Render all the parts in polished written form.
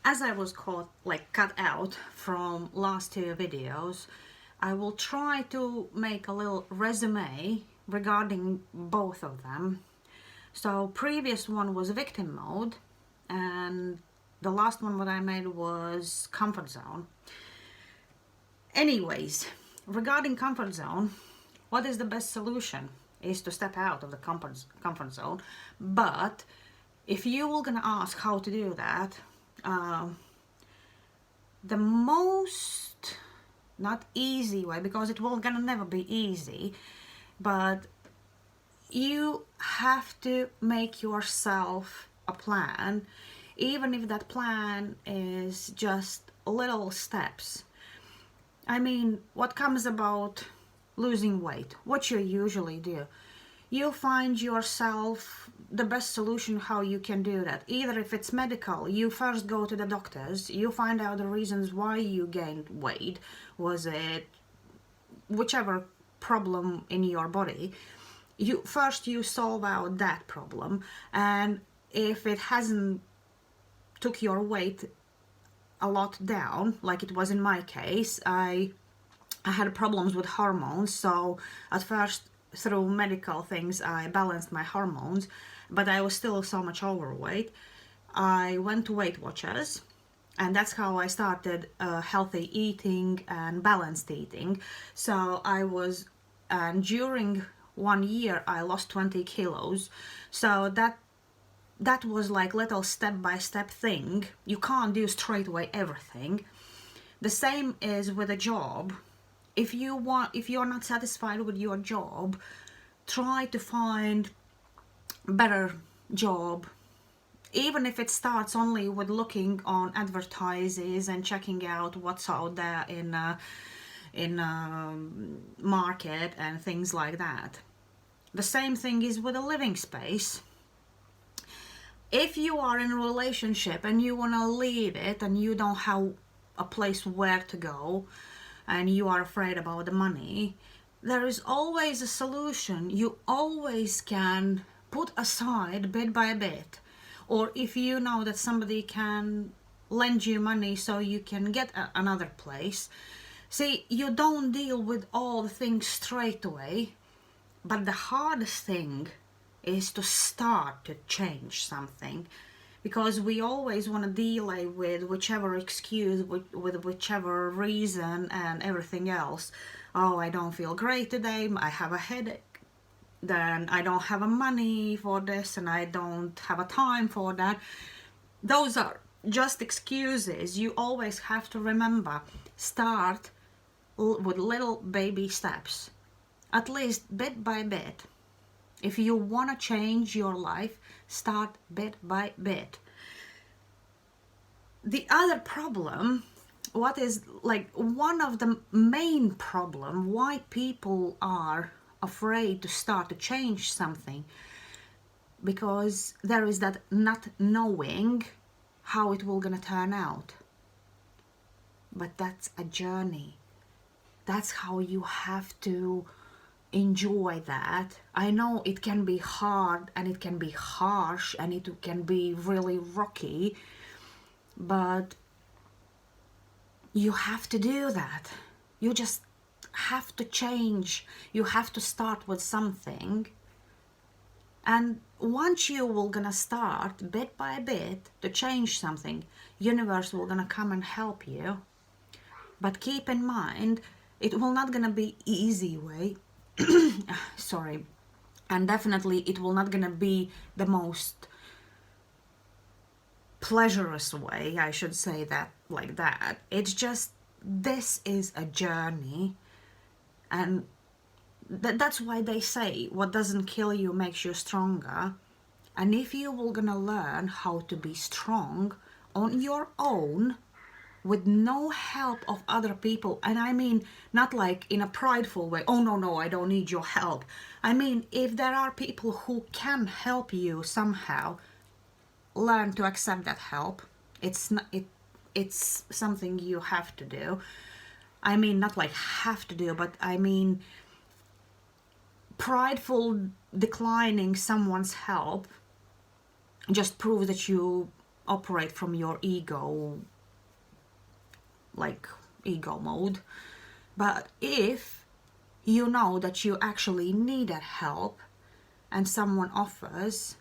as I was cut out from last two videos, I will try to make a little resume regarding both of them. So previous one was victim mode, and the last one what I made was comfort zone. Anyways, regarding comfort zone, what is the best solution is to step out of the comfort zone. But if you were gonna ask how to do that, the most not easy way, because it will gonna never be easy, but you have to make yourself a plan, even if that plan is just little steps. I mean, what comes about losing weight, what you usually do, you find yourself the best solution how you can do that. Either if it's medical, you first go to the doctors, you find out the reasons why you gained weight. Was it whichever problem in your body? You solve out that problem, and if it hasn't took your weight a lot down, like it was in my case, I had problems with hormones. So at first, through medical things, I balanced my hormones, but I was still so much overweight. I went to Weight Watchers, and that's how I started healthy eating and balanced eating. So and during 1 year I lost 20 kilos. So that was like little step-by-step thing. You can't do straight away everything. The same is with a job. If you're not satisfied with your job, try to find better job. Even if it starts only with looking on advertises and checking out what's out there in market and things like that. The same thing is with a living space. If you are in a relationship and you want to leave it and you don't have a place where to go, and you are afraid about the money, there is always a solution. You always can put aside bit by bit. Or if you know that somebody can lend you money so you can get another place. See, you don't deal with all the things straight away, but the hardest thing is to start to change something. Because we always want to delay with whichever excuse, with whichever reason and everything else. Oh, I don't feel great today, I have a headache, then I don't have money for this, and I don't have a time for that. Those are just excuses. You always have to remember, start with little baby steps, at least bit by bit. If you want to change your life, start bit by bit. The other problem, what is like one of the main problem why people are afraid to start to change something, because there is that not knowing how it will gonna turn out. But that's a journey. That's how you have to enjoy that. I know it can be hard and it can be harsh and it can be really rocky, but you have to do that. You just have to change. You have to start with something, and once you will gonna start bit by bit to change something, universe will gonna come and help you. But keep in mind, it will not gonna be easy way. Sorry. And definitely it will not gonna be the most pleasurous way, I should say that like that. It's just, this is a journey, and that's why they say what doesn't kill you makes you stronger. And if you were gonna learn how to be strong on your own with no help of other people, and I mean not like in a prideful way, oh no, I don't need your help. I mean, if there are people who can help you somehow, learn to accept that help. It's something you have to do. I mean, not like have to do, but I mean, prideful declining someone's help just proves that you operate from your ego, like ego mode. But if you know that you actually need that help and someone offers,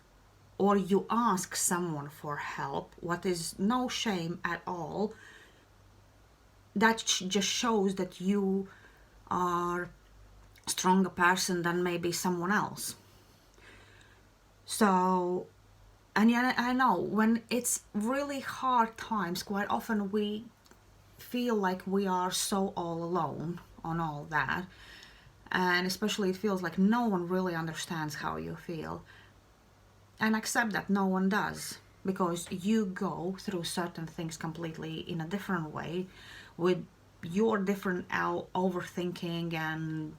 or you ask someone for help, what is no shame at all, that just shows that you are a stronger person than maybe someone else. So, and yeah, I know when it's really hard times, quite often we feel like we are so all alone on all that. And especially it feels like no one really understands how you feel. And accept that no one does, because you go through certain things completely in a different way, with your different overthinking and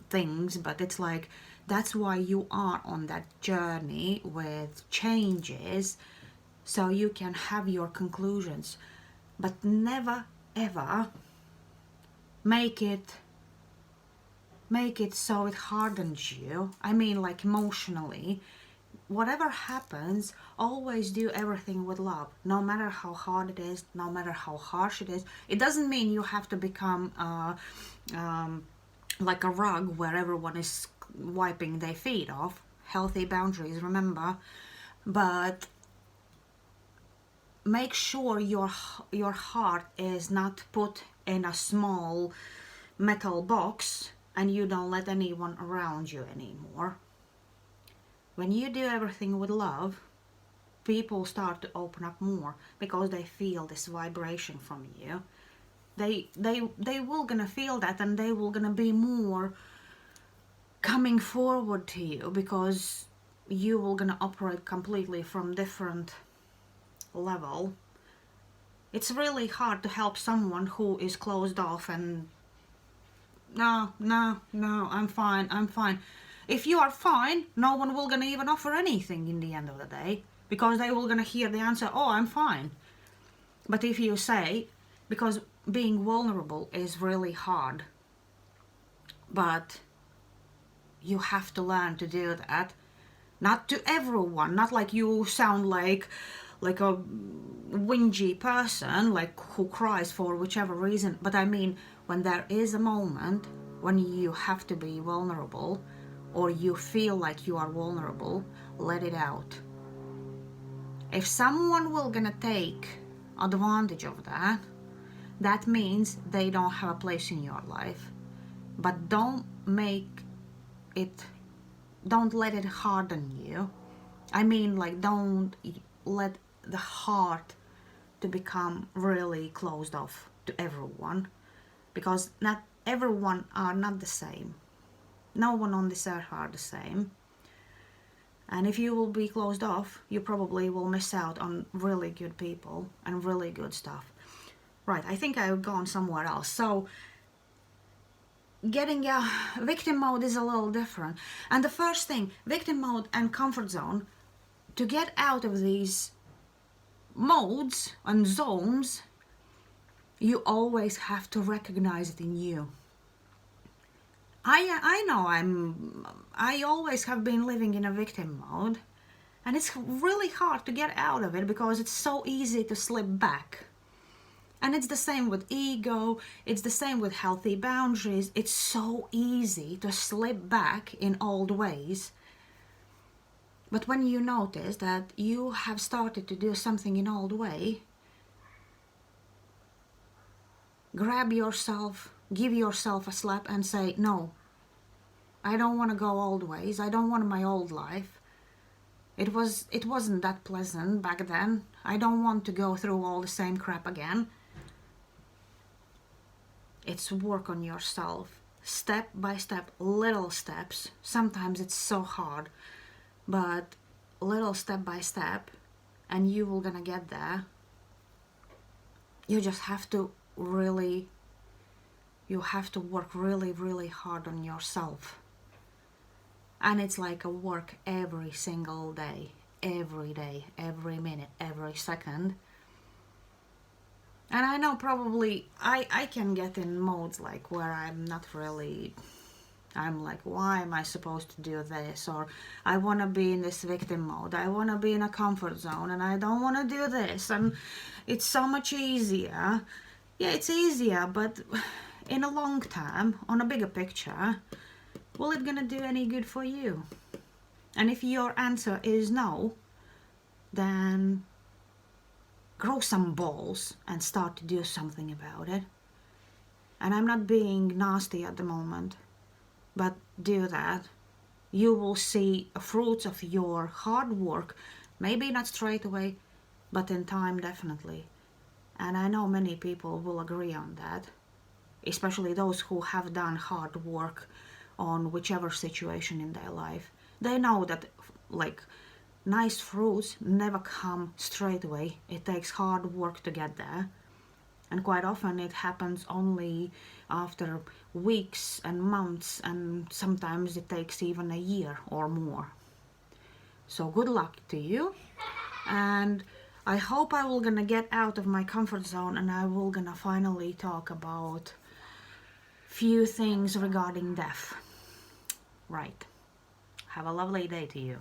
things. But it's like, that's why you are on that journey with changes, so you can have your conclusions. But never ever make it so it hardens you. I mean, like, emotionally. Whatever happens, always do everything with love, no matter how hard it is, no matter how harsh it is. It doesn't mean you have to become like a rug where everyone is wiping their feet off. Healthy boundaries, remember. But make sure your heart is not put in a small metal box and you don't let anyone around you anymore. When you do everything with love, people start to open up more because they feel this vibration from you. They will gonna feel that, and they will gonna be more coming forward to you, because you will gonna operate completely from different level. It's really hard to help someone who is closed off and no, I'm fine. If you are fine, no one will gonna even offer anything in the end of the day, because they will gonna hear the answer, oh, I'm fine. But if you say, because being vulnerable is really hard, but you have to learn to do that. Not to everyone, not like you sound like a whingy person, like who cries for whichever reason, but I mean, when there is a moment when you have to be vulnerable, or you feel like you are vulnerable, let it out. If someone will gonna take advantage of that, that means they don't have a place in your life. But don't let it harden you. I mean, like, don't let the heart to become really closed off to everyone, because not everyone are not the same. No one on this earth are the same. And if you will be closed off, you probably will miss out on really good people and really good stuff. Right, I think I've gone somewhere else. So getting a victim mode is a little different. And the first thing, victim mode and comfort zone, to get out of these modes and zones, you always have to recognize it in you. I know I always have been living in a victim mode, and it's really hard to get out of it because it's so easy to slip back. And it's the same with ego, it's the same with healthy boundaries. It's so easy to slip back in old ways. But when you notice that you have started to do something in old way, grab yourself, give yourself a slap and say, no, I don't want to go old ways. I don't want my old life. It wasn't that pleasant back then. I don't want to go through all the same crap again. It's work on yourself, step by step, little steps. Sometimes it's so hard, but little step by step, and you will gonna get there. You just have to work really, really hard on yourself. And it's like a work every single day, every minute, every second. And I know probably I can get in modes like where I'm not really I'm like, why am I supposed to do this? Or I want to be in this victim mode. I want to be in a comfort zone and I don't want to do this. And it's so much easier. Yeah, it's easier, but in a long term, on a bigger picture, will it gonna do any good for you? And if your answer is no, then grow some balls and start to do something about it. And I'm not being nasty at the moment, but do that. You will see fruits of your hard work, maybe not straight away, but in time definitely. And I know many people will agree on that, especially those who have done hard work on whichever situation in their life. They know that like nice fruits never come straight away. It takes hard work to get there. And quite often it happens only after weeks and months, and sometimes it takes even a year or more. So good luck to you, and I hope I will gonna get out of my comfort zone and I will gonna finally talk about few things regarding death. Right. Have a lovely day to you.